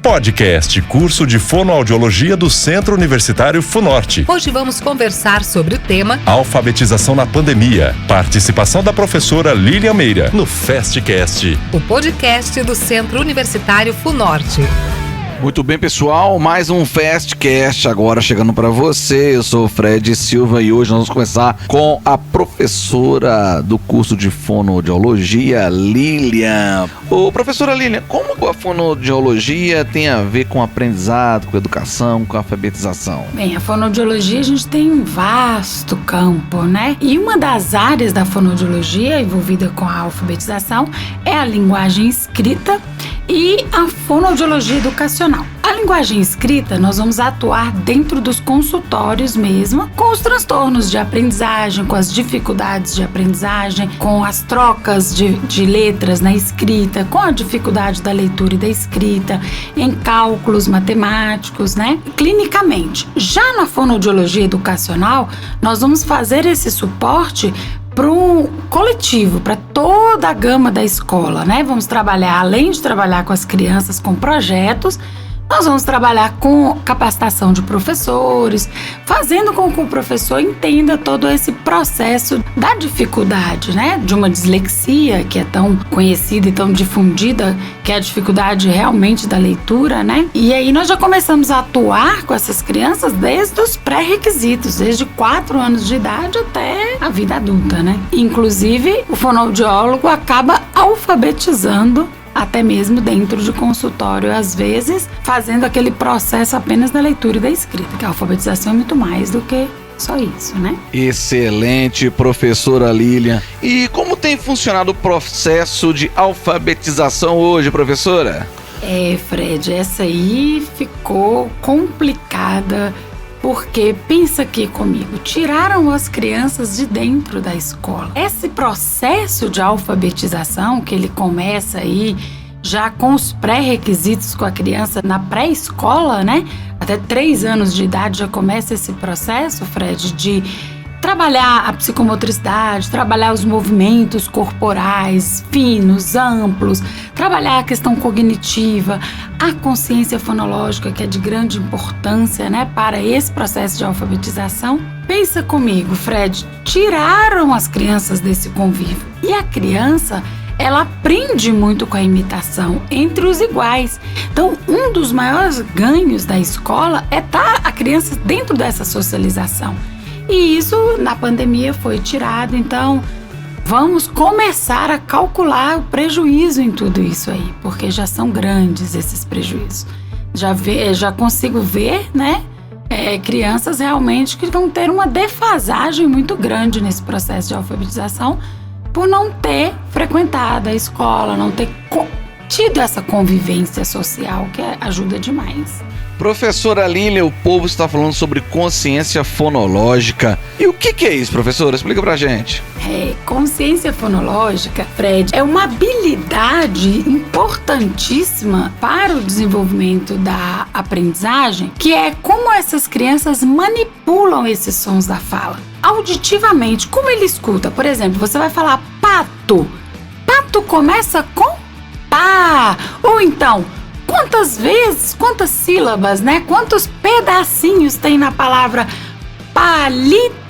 Podcast, curso de fonoaudiologia do Centro Universitário Funorte. Hoje vamos conversar sobre o tema Alfabetização na pandemia. Participação da professora Lilian Meira no Fastcast, o podcast do Centro Universitário Funorte. Muito bem, pessoal, mais um Fastcast agora chegando para você. Eu sou o Fred Silva e hoje nós vamos começar com a professora do curso de fonoaudiologia, Lilian. Ô, professora Lilian, como a fonoaudiologia tem a ver com aprendizado, com educação, com alfabetização? Bem, a fonoaudiologia a gente tem um vasto campo, né? E uma das áreas da fonoaudiologia envolvida com a alfabetização é a linguagem escrita e a fonoaudiologia educacional. A linguagem escrita, nós vamos atuar dentro dos consultórios mesmo, com os transtornos de aprendizagem, com as dificuldades de aprendizagem, com as trocas de letras na escrita, com a dificuldade da leitura e da escrita, em cálculos matemáticos, né? Clinicamente. Já na fonoaudiologia educacional, nós vamos fazer esse suporte para um coletivo, para toda a gama da escola, né? Vamos trabalhar, além de trabalhar com as crianças com projetos, nós vamos trabalhar com capacitação de professores, fazendo com que o professor entenda todo esse processo da dificuldade, né? De uma dislexia que é tão conhecida e tão difundida, que é a dificuldade realmente da leitura, né? E aí nós já começamos a atuar com essas crianças desde os pré-requisitos, desde 4 anos de idade até a vida adulta, né? Inclusive, o fonoaudiólogo acaba alfabetizando até mesmo dentro de consultório, às vezes, fazendo aquele processo apenas da leitura e da escrita, que a alfabetização é muito mais do que só isso, né? Excelente, professora Lilian. E como tem funcionado o processo de alfabetização hoje, professora? Fred, essa aí ficou complicada, porque pensa aqui comigo, tiraram as crianças de dentro da escola. Esse processo de alfabetização que ele começa aí já com os pré-requisitos com a criança na pré-escola, né? Até 3 anos de idade já começa esse processo, Fred, de trabalhar a psicomotricidade, trabalhar os movimentos corporais finos, amplos, trabalhar a questão cognitiva, a consciência fonológica, que é de grande importância, né, para esse processo de alfabetização. Pensa comigo, Fred, tiraram as crianças desse convívio. E a criança, ela aprende muito com a imitação entre os iguais. Então, um dos maiores ganhos da escola é estar a criança dentro dessa socialização. E isso, na pandemia, foi tirado. Então, vamos começar a calcular o prejuízo em tudo isso aí, porque já são grandes esses prejuízos. Já consigo ver, né, crianças realmente que vão ter uma defasagem muito grande nesse processo de alfabetização por não ter frequentado a escola, não ter tido essa convivência social, que ajuda demais. Professora Lilian, o povo está falando sobre consciência fonológica. E o que é isso, professora? Explica pra gente. Consciência fonológica, Fred, é uma habilidade importantíssima para o desenvolvimento da aprendizagem, que é como essas crianças manipulam esses sons da fala. Auditivamente, como ele escuta. Por exemplo, você vai falar pato. Pato começa com pá. Ou então, quantas sílabas, né? Quantos pedacinhos tem na palavra palito?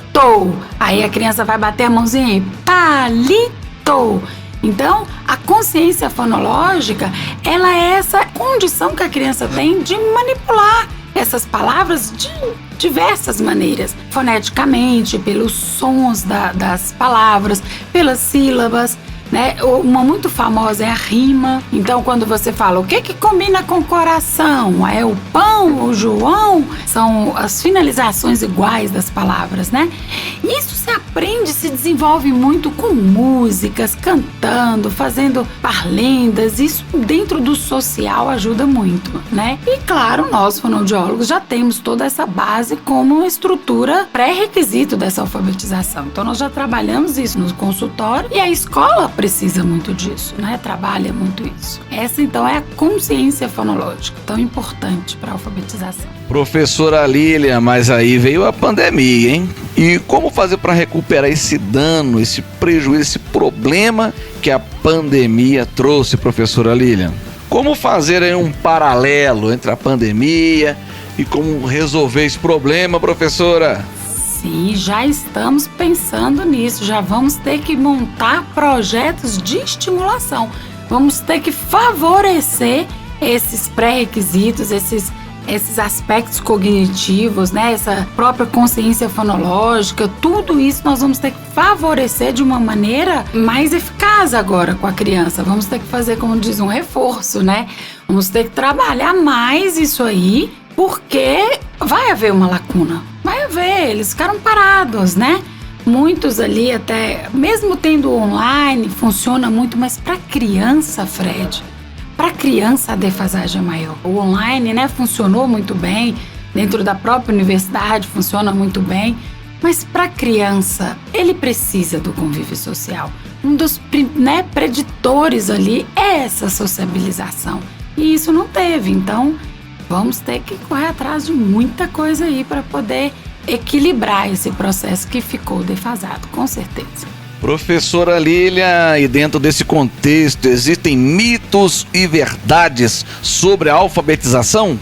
Aí a criança vai bater a mãozinha aí, palito. Então, a consciência fonológica, ela é essa condição que a criança tem de manipular essas palavras de diversas maneiras. Foneticamente, pelos sons das palavras, pelas sílabas, né? Uma muito famosa é a rima. Então, quando você fala o que combina com coração, é o pão, o João, são as finalizações iguais das palavras, né? Isso se aprende, se desenvolve muito com músicas, cantando, fazendo parlendas. Isso dentro do social ajuda muito, né? E claro, nós fonoaudiólogos já temos toda essa base como uma estrutura pré-requisito dessa alfabetização. Então, nós já trabalhamos isso no consultório e a escola precisa muito disso, né? Trabalha muito isso. Essa, então, é a consciência fonológica, tão importante para a alfabetização. Professora Lilian, mas aí veio a pandemia, hein? E como fazer para recuperar esse dano, esse prejuízo, esse problema que a pandemia trouxe, professora Lilian? Como fazer aí um paralelo entre a pandemia e como resolver esse problema, professora? Sim, já estamos pensando nisso. Já vamos ter que montar projetos de estimulação. Vamos ter que favorecer esses pré-requisitos, esses aspectos cognitivos, né? Essa própria consciência fonológica, tudo isso nós vamos ter que favorecer de uma maneira mais eficaz agora com a criança. Vamos ter que fazer, como diz, um reforço, né? Vamos ter que trabalhar mais isso aí, porque vai haver uma lacuna. Vai haver, eles ficaram parados, né? Muitos ali até, mesmo tendo online, funciona muito, mas para criança, Fred, para criança a defasagem é maior. O online, né, funcionou muito bem, dentro da própria universidade funciona muito bem, mas para criança ele precisa do convívio social. Um dos preditores ali é essa sociabilização, e isso não teve, então vamos ter que correr atrás de muita coisa aí para poder equilibrar esse processo que ficou defasado, com certeza. Professora Lilian, e dentro desse contexto, existem mitos e verdades sobre a alfabetização?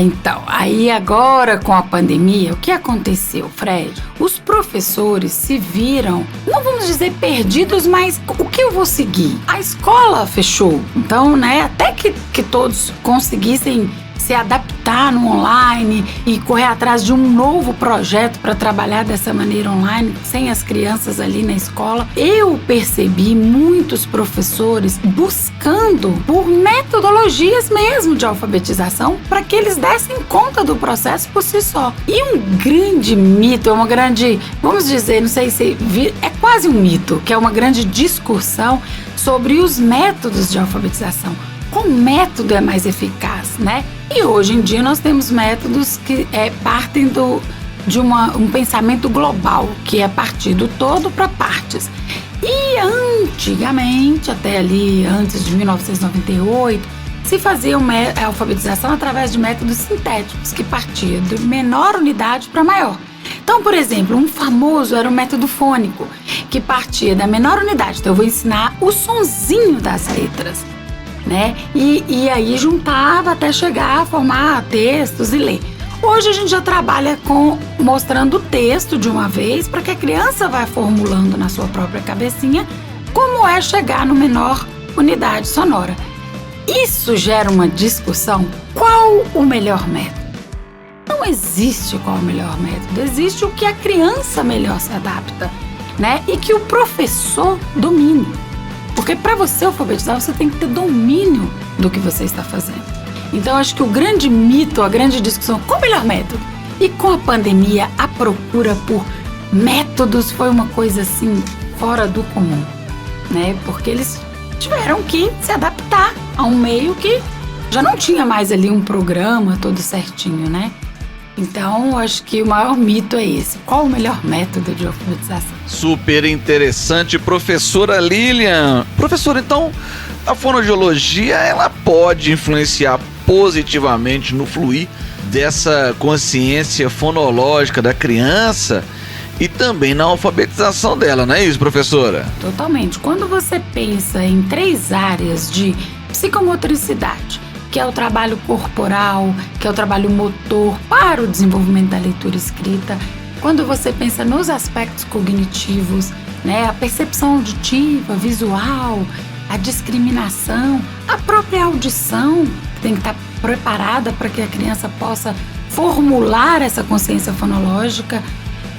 Então, aí agora com a pandemia, o que aconteceu, Fred? Os professores se viram, não vamos dizer perdidos, mas o que eu vou seguir? A escola fechou, então, né, até que todos conseguissem se adaptar no online e correr atrás de um novo projeto para trabalhar dessa maneira online, sem as crianças ali na escola. Eu percebi muitos professores buscando por metodologias mesmo de alfabetização para que eles dessem conta do processo por si só. E um grande mito, uma grande, vamos dizer, não sei se é quase um mito, que é uma grande discussão sobre os métodos de alfabetização. Qual método é mais eficaz, né? E hoje em dia nós temos métodos que partem de um pensamento global, que é partir do todo para partes. E antigamente, até ali antes de 1998, se fazia a alfabetização através de métodos sintéticos, que partia de menor unidade para maior. Então, por exemplo, um famoso era o método fônico, que partia da menor unidade. Então eu vou ensinar o sonzinho das letras, né? E aí juntava até chegar a formar textos e ler. Hoje a gente já trabalha mostrando o texto de uma vez para que a criança vá formulando na sua própria cabecinha como é chegar no menor unidade sonora. Isso gera uma discussão. Qual o melhor método? Não existe qual o melhor método. Existe o que a criança melhor se adapta, né? E que o professor domine. Porque para você alfabetizar, você tem que ter domínio do que você está fazendo. Então, acho que o grande mito, a grande discussão, qual o melhor método? E com a pandemia, a procura por métodos foi uma coisa assim, fora do comum, né? Porque eles tiveram que se adaptar a um meio que já não tinha mais ali um programa todo certinho, né? Então, acho que o maior mito é esse. Qual o melhor método de alfabetização? Super interessante, professora Lilian. Professora, então, a fonoaudiologia, ela pode influenciar positivamente no fluir dessa consciência fonológica da criança e também na alfabetização dela, não é isso, professora? Totalmente. Quando você pensa em 3 áreas de psicomotricidade, que é o trabalho corporal, que é o trabalho motor para o desenvolvimento da leitura escrita. Quando você pensa nos aspectos cognitivos, né, a percepção auditiva, visual, a discriminação, a própria audição, que tem que estar preparada para que a criança possa formular essa consciência fonológica,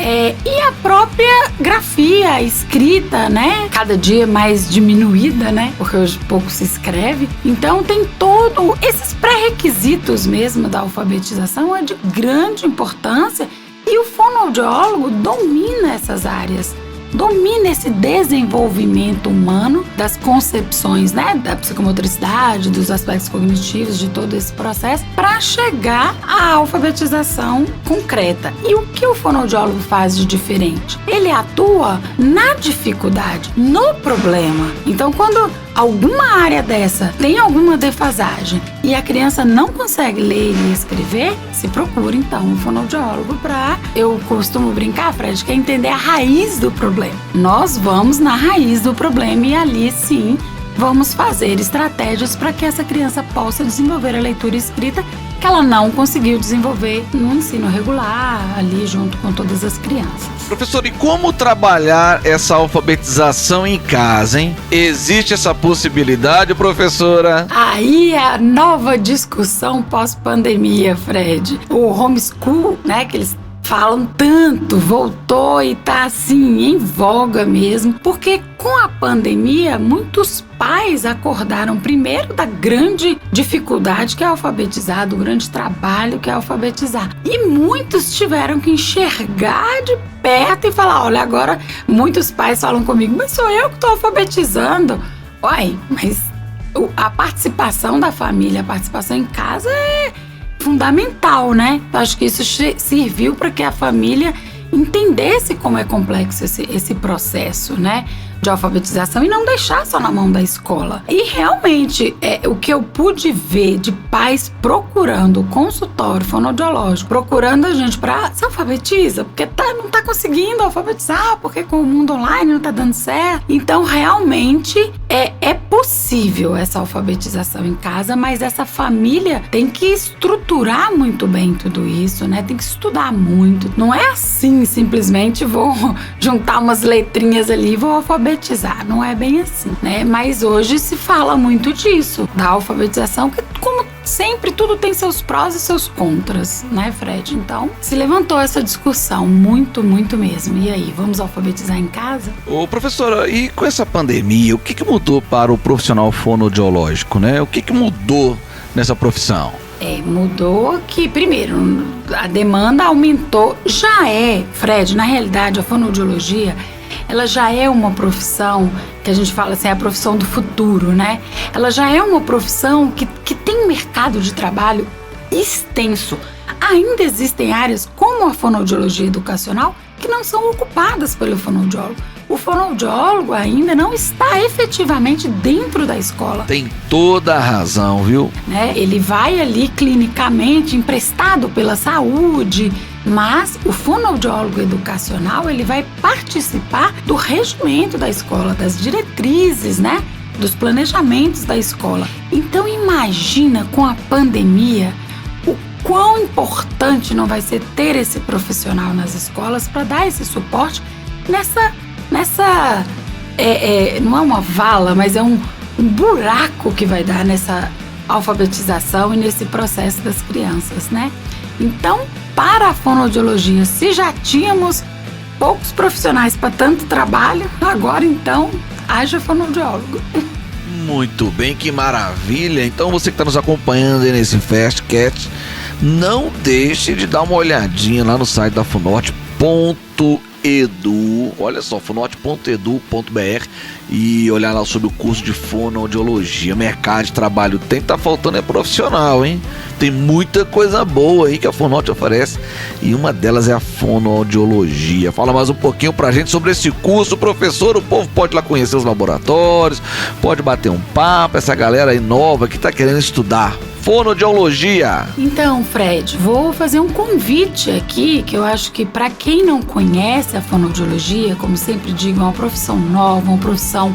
e a própria grafia, a escrita, né? Cada dia mais diminuída, né? Porque hoje pouco se escreve. Então tem todos esses pré-requisitos mesmo da alfabetização, é de grande importância, e o fonoaudiólogo domina essas áreas. Domina esse desenvolvimento humano das concepções, né, da psicomotricidade, dos aspectos cognitivos, de todo esse processo, para chegar à alfabetização concreta. E o que o fonoaudiólogo faz de diferente? Ele atua na dificuldade, no problema. Então, quando alguma área dessa tem alguma defasagem e a criança não consegue ler e escrever, se procura então um fonoaudiólogo para, eu costumo brincar, Fred, que é entender a raiz do problema. Nós vamos na raiz do problema e ali sim vamos fazer estratégias para que essa criança possa desenvolver a leitura e escrita que ela não conseguiu desenvolver no ensino regular, ali junto com todas as crianças. Professor, e como trabalhar essa alfabetização em casa, hein? Existe essa possibilidade, professora? Aí é a nova discussão pós-pandemia, Fred. O homeschool, né, que eles falam tanto, voltou e tá assim em voga mesmo, porque com a pandemia muitos pais acordaram primeiro da grande dificuldade que é alfabetizar, do grande trabalho que é alfabetizar, e muitos tiveram que enxergar de perto e falar, olha, agora muitos pais falam comigo, mas sou eu que tô alfabetizando. Uai, mas a participação da família, a participação em casa é fundamental, né? Eu acho que isso serviu para que a família entendesse como é complexo esse processo, né, de alfabetização e não deixar só na mão da escola. E realmente, o que eu pude ver de pais procurando o consultório fonoaudiológico, procurando a gente para se alfabetiza, porque não tá conseguindo alfabetizar, porque com o mundo online não tá dando certo. Então, realmente, é possível essa alfabetização em casa, mas essa família tem que estruturar muito bem tudo isso, né? Tem que estudar muito. Não é assim, simplesmente vou juntar umas letrinhas ali e vou alfabetizar. Não é bem assim, né? Mas hoje se fala muito disso, da alfabetização, que como sempre tudo tem seus prós e seus contras, né, Fred? Então, se levantou essa discussão, muito, muito mesmo. E aí, vamos alfabetizar em casa? Ô, professora, e com essa pandemia, o que mudou para o profissional fonoaudiológico, né? O que mudou nessa profissão? Mudou que, primeiro, a demanda aumentou. Fred, na realidade, a fonoaudiologia, ela já é uma profissão que a gente fala assim, é a profissão do futuro, né? Ela já é uma profissão que tem um mercado de trabalho extenso. Ainda existem áreas como a fonoaudiologia educacional que não são ocupadas pelo fonoaudiólogo. O fonoaudiólogo ainda não está efetivamente dentro da escola. Tem toda a razão, viu? Né? Ele vai ali clinicamente emprestado pela saúde, mas o fonoaudiólogo educacional ele vai participar do regimento da escola, das diretrizes, né? Dos planejamentos da escola. Então imagina com a pandemia o quão importante não vai ser ter esse profissional nas escolas para dar esse suporte nessa não é uma vala, mas é um buraco que vai dar nessa alfabetização e nesse processo das crianças, né? Então, para a fonoaudiologia, se já tínhamos poucos profissionais para tanto trabalho, agora então, haja fonoaudiólogo. Muito bem, que maravilha! Então você que está nos acompanhando aí nesse Fastcast, não deixe de dar uma olhadinha lá no site da Funorte.edu, olha só, funorte.edu.br, e olhar lá sobre o curso de fonoaudiologia. Mercado de trabalho tá faltando é profissional, hein? Tem muita coisa boa aí que a Funorte oferece e uma delas é a fonoaudiologia. Fala mais um pouquinho pra gente sobre esse curso, professor. O povo pode ir lá conhecer os laboratórios, pode bater um papo, essa galera aí nova que tá querendo estudar fonoaudiologia. Então, Fred, vou fazer um convite aqui, que eu acho que para quem não conhece a fonoaudiologia, como sempre digo, é uma profissão nova, uma profissão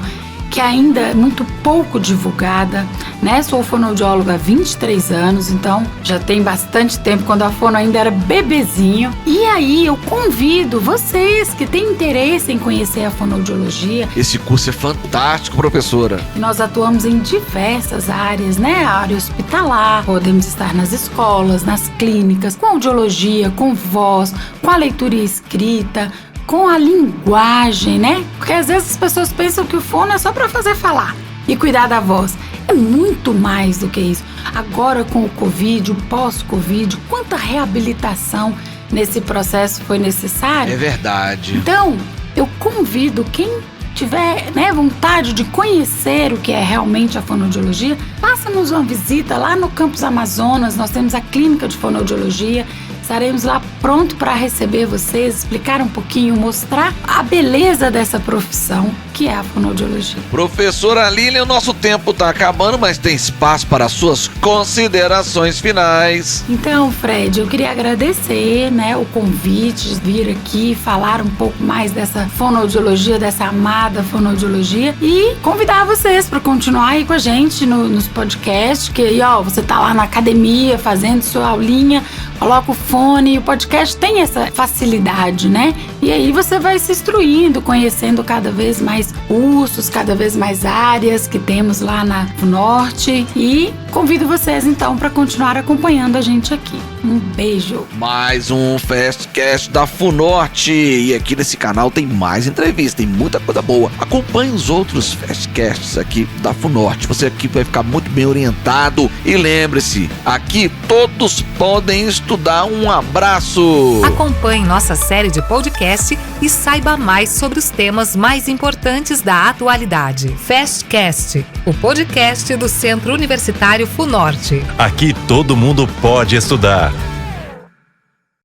que ainda é muito pouco divulgada, né? Sou fonoaudióloga há 23 anos, então já tem bastante tempo, quando a fono ainda era bebezinho. E aí eu convido vocês que têm interesse em conhecer a fonoaudiologia. Esse curso é fantástico, professora. Nós atuamos em diversas áreas, né? A área hospitalar, podemos estar nas escolas, nas clínicas, com audiologia, com voz, com a leitura e escrita, com a linguagem, né? Porque às vezes as pessoas pensam que o fono é só para fazer falar e cuidar da voz. É muito mais do que isso. Agora com o Covid, o pós-Covid, quanta reabilitação nesse processo foi necessário. É verdade. Então, eu convido quem tiver, né, vontade de conhecer o que é realmente a fonoaudiologia, faça-nos uma visita lá no Campus Amazonas. Nós temos a clínica de fonoaudiologia. Estaremos lá pronto para receber vocês, explicar um pouquinho, mostrar a beleza dessa profissão que é a fonoaudiologia. Professora Lilian, o nosso tempo está acabando, mas tem espaço para suas considerações finais. Então, Fred, eu queria agradecer, o convite de vir aqui falar um pouco mais dessa fonoaudiologia, dessa amada fonoaudiologia, e convidar vocês para continuar aí com a gente nos podcasts, que aí, você tá lá na academia fazendo sua aulinha, coloca o fone, e o podcast tem essa facilidade, E aí você vai se instruindo, conhecendo cada vez mais cursos, cada vez mais áreas que temos lá na Norte, e convido vocês então para continuar acompanhando a gente aqui. Um beijo. Mais um Fastcast da Funorte, e aqui nesse canal tem mais entrevistas, tem muita coisa boa. Acompanhe os outros Fastcasts aqui da Funorte, você aqui vai ficar muito bem orientado, e lembre-se, aqui todos podem estudar. Um abraço! Acompanhe nossa série de podcast e saiba mais sobre os temas mais importantes da atualidade. Fastcast, o podcast do Centro Universitário Funorte. Aqui todo mundo pode estudar.